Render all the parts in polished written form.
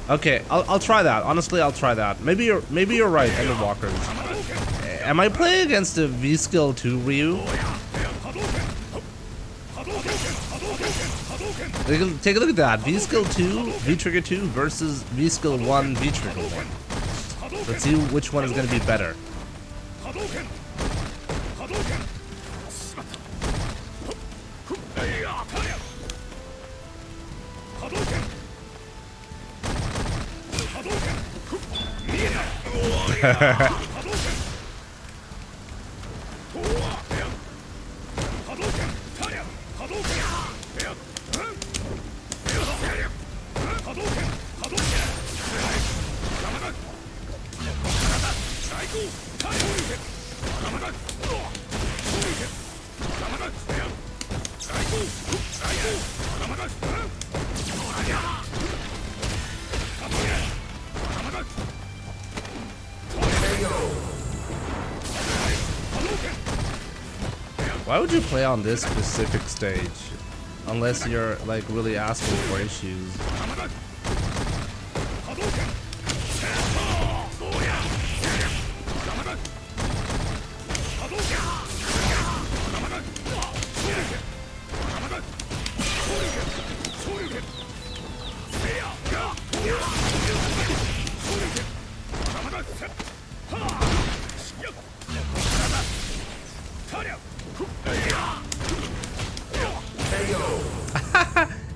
Okay, I'll try that. Honestly, I'll try that. Maybe you're right, Endwalkers. Am I playing against a V skill 2 Ryu? Take a look at that. V skill 2, V trigger 2 versus V skill 1, V trigger 1. Let's see which one is going to be better. Why would you play on this specific stage? Unless you're like really asking for issues.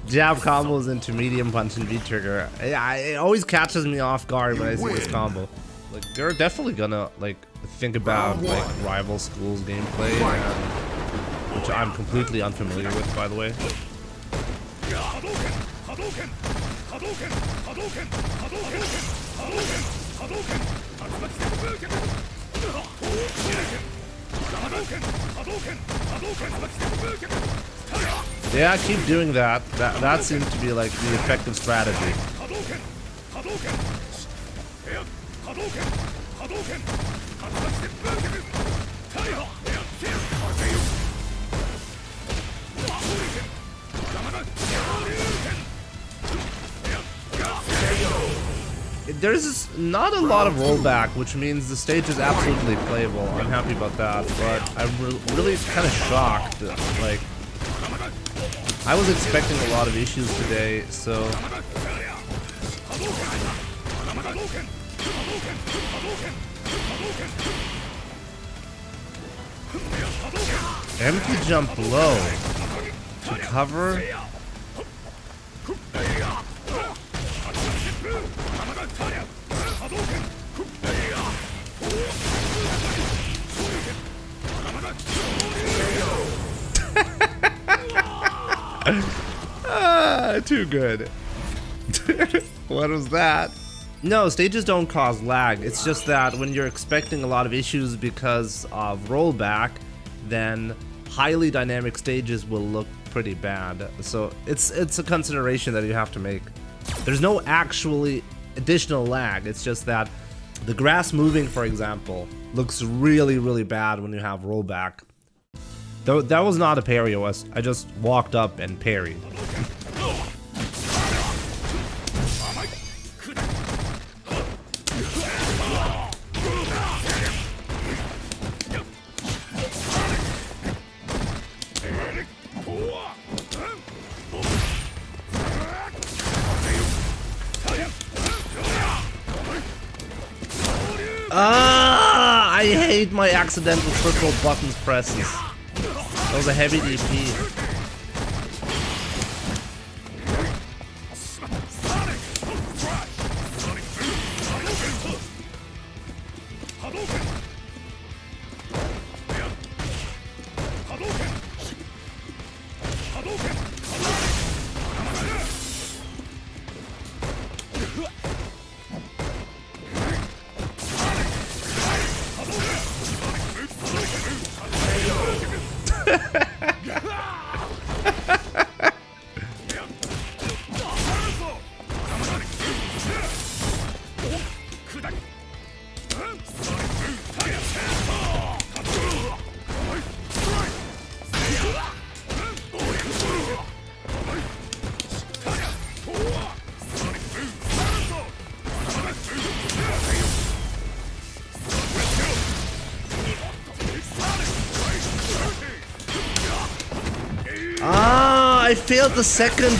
Jab combos into medium punch and V trigger. It always catches me off guard when I see this combo. Like they're definitely gonna like think about like rival schools gameplay, which I'm completely unfamiliar with, by the way. Yeah, keep doing that. That seems to be like the effective strategy. There's not a lot of rollback, which means the stage is absolutely playable. I'm happy about that, but I'm really kind of shocked. Like, I was expecting a lot of issues today, so... Empty jump low to cover. Too good. What was that? No, stages don't cause lag. It's just that when you're expecting a lot of issues because of rollback, then highly dynamic stages will look pretty bad. So it's a consideration that you have to make. There's no actually additional lag. It's just that the grass moving, for example, looks really bad when you have rollback. Though that was not a parry, I just walked up and parried. I hate my accidental triple buttons presses. That was a heavy DP. I failed the second.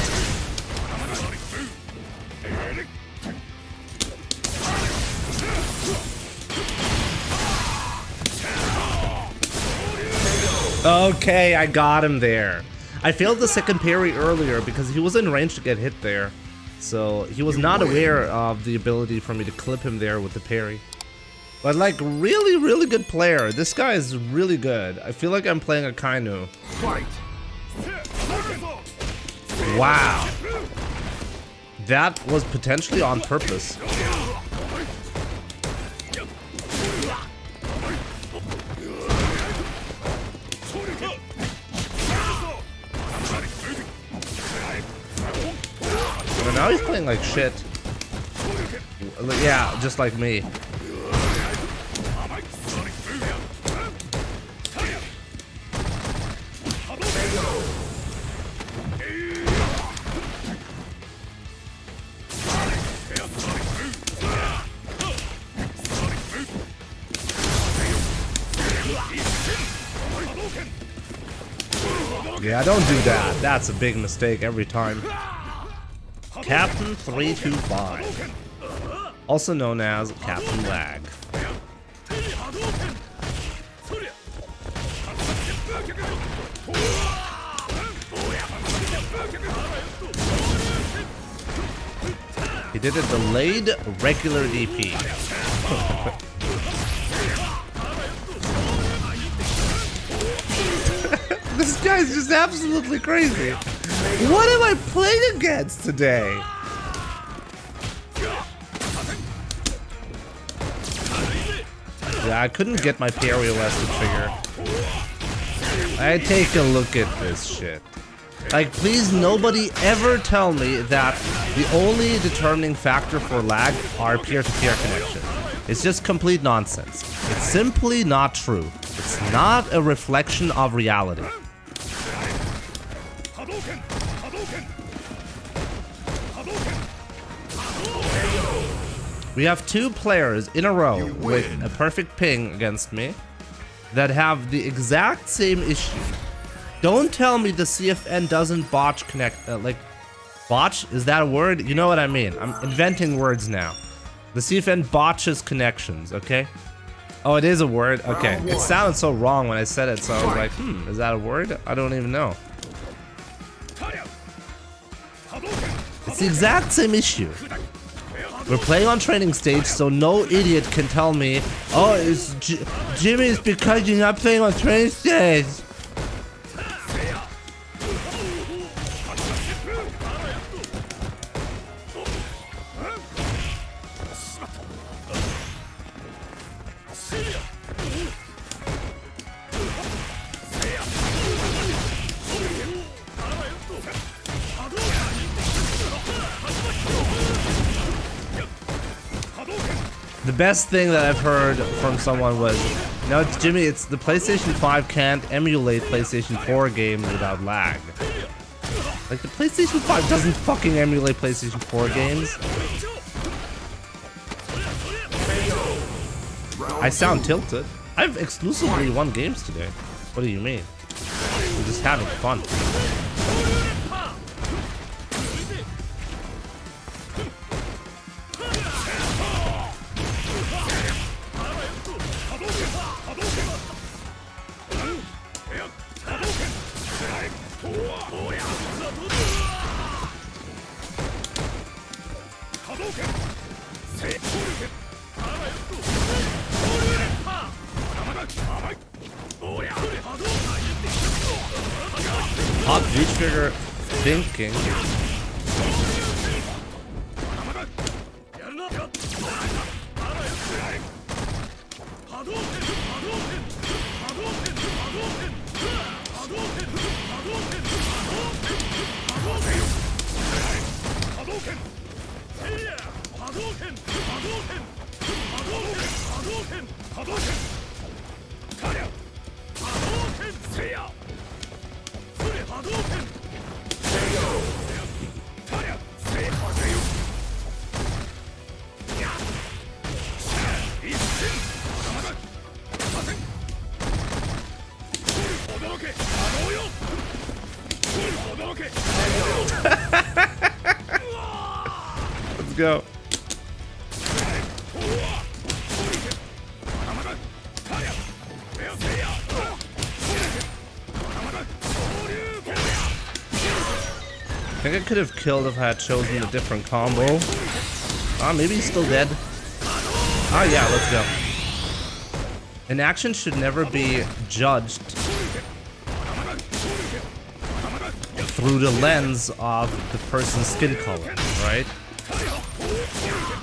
Okay, I got him there. I failed the second parry earlier because he was in range to get hit there. So he was not aware of the ability for me to clip him there with the parry. But like, really good player. This guy is really good. I feel like I'm playing a Kainu. Wow. That was potentially on purpose. But now he's playing like shit. Yeah, just like me. Yeah, don't do that. That's a big mistake every time. Captain 325, also known as Captain Lag. He did a delayed regular DP. This guy's just absolutely crazy. What am I playing against today? Yeah, I couldn't get my parry OS to trigger. I take a look at this shit. Like, please, nobody ever tell me that the only determining factor for lag are peer-to-peer connection. It's just complete nonsense. It's simply not true. It's not a reflection of reality. We have two players in a row with a perfect ping against me that have the exact same issue. Don't tell me the CFN doesn't botch connect, like, botch? Is that a word? You know what I mean. I'm inventing words now. The CFN botches connections, okay? Oh, it is a word? Okay. It sounded so wrong when I said it, so I was like, is that a word? I don't even know. It's the exact same issue. We're playing on training stage, so no idiot can tell me, oh, it's Jimmy, it's because you're not playing on training stage. The best thing that I've heard from someone was, no, it's Jimmy, it's the PlayStation 5 can't emulate PlayStation 4 games without lag. Like, the PlayStation 5 doesn't fucking emulate PlayStation 4 games. I sound tilted. I've exclusively won games today. What do you mean? We're just having fun. Hot V-trigger thinking. go. I think I could have killed if I had chosen a different combo. Ah, maybe he's still dead. Ah, yeah, let's go. An action should never be judged through the lens of the person's skin color, right?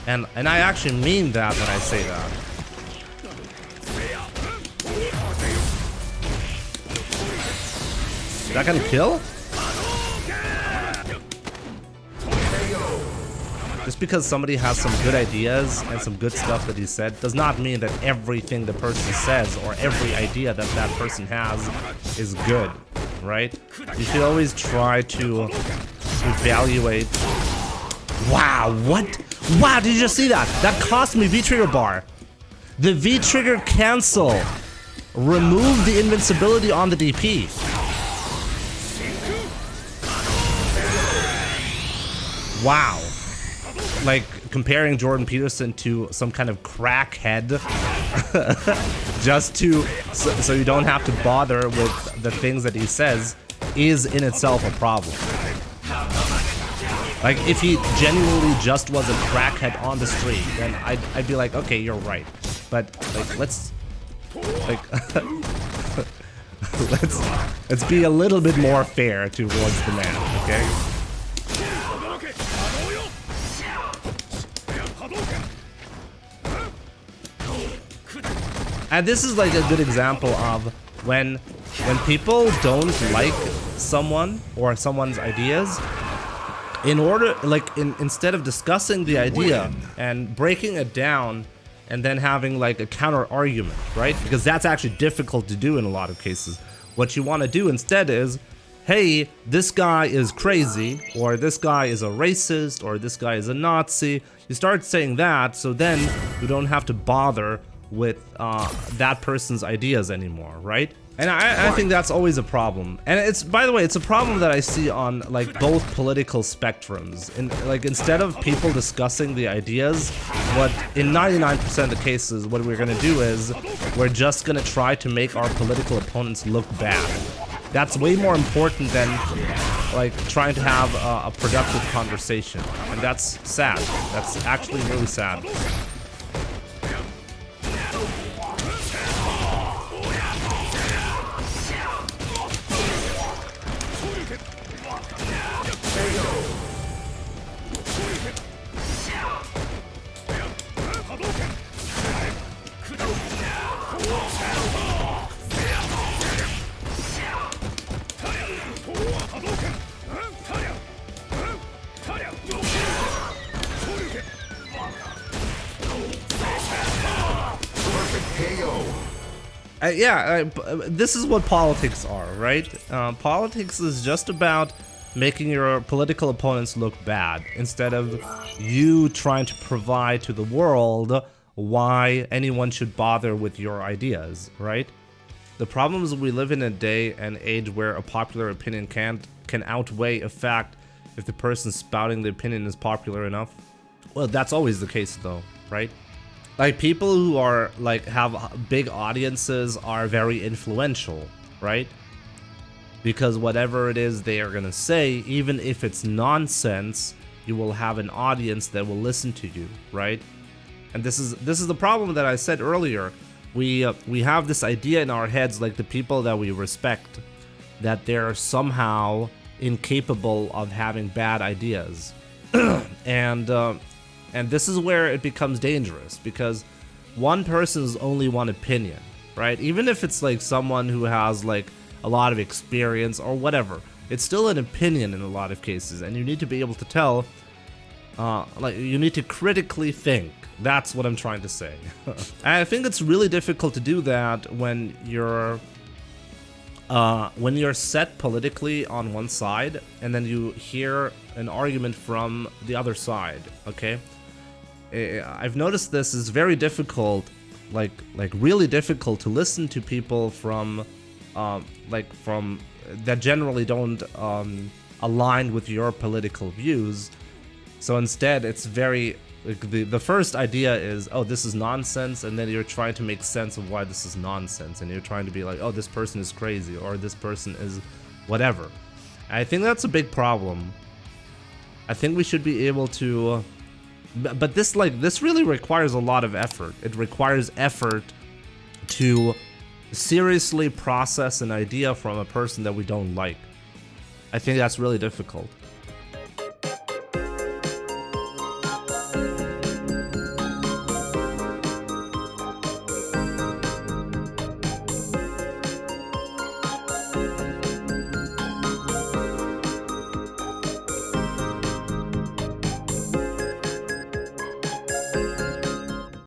And I actually mean that when I say that. That can kill? Just because somebody has some good ideas and some good stuff that he said does not mean that everything the person says or every idea that that person has is good, right? You should always try to evaluate. Wow, what? Wow, did you just see that? That cost me V-trigger bar. The V-trigger cancel removed the invincibility on the DP. Wow. Like comparing Jordan Peterson to some kind of crackhead just to so you don't have to bother with the things that he says is in itself a problem. Like if he genuinely just was a crackhead on the street, then I'd be like, okay, you're right. But like let's be a little bit more fair towards the man, okay? And this is like a good example of when people don't like someone or someone's ideas, in order, like instead of discussing the idea and breaking it down and then having like a counter argument, right? Because that's actually difficult to do in a lot of cases. What you want to do instead is, hey, this guy is crazy, or this guy is a racist, or this guy is a Nazi. You start saying that, so then you don't have to bother with that person's ideas anymore, right? And I think that's always a problem. And it's, by the way, it's a problem that I see on like both political spectrums. Like instead of people discussing the ideas, what in 99% of the cases, what we're gonna do is we're just gonna try to make our political opponents look bad. That's way more important than like trying to have a productive conversation. And that's sad. That's actually really sad. This is what politics are, right? Politics is just about making your political opponents look bad instead of you trying to provide to the world why anyone should bother with your ideas, right? The problem is we live in a day and age where a popular opinion can outweigh a fact if the person spouting the opinion is popular enough. Well, that's always the case though, right? Like people who are like have big audiences are very influential, right? Because whatever it is they are gonna say, even if it's nonsense, you will have an audience that will listen to you, right? And this is the problem that I said earlier. We have this idea in our heads, like the people that we respect, that they're somehow incapable of having bad ideas, and this is where it becomes dangerous, because one person's only one opinion, right? Even if it's like someone who has like a lot of experience or whatever, it's still an opinion in a lot of cases, and you need to be able to tell, like you need to critically think. That's what I'm trying to say. I think it's really difficult to do that when you're set politically on one side and then you hear an argument from the other side, okay? I've noticed this is very difficult, like really difficult to listen to people from that generally don't align with your political views, So instead, it's very like, the first idea is, oh, this is nonsense, and then you're trying to make sense of why this is nonsense, and you're trying to be like, oh, this person is crazy, or this person is whatever. And I think that's a big problem. I think we should be able to, but this really requires a lot of effort. It requires effort to seriously process an idea from a person that we don't like. I think that's really difficult.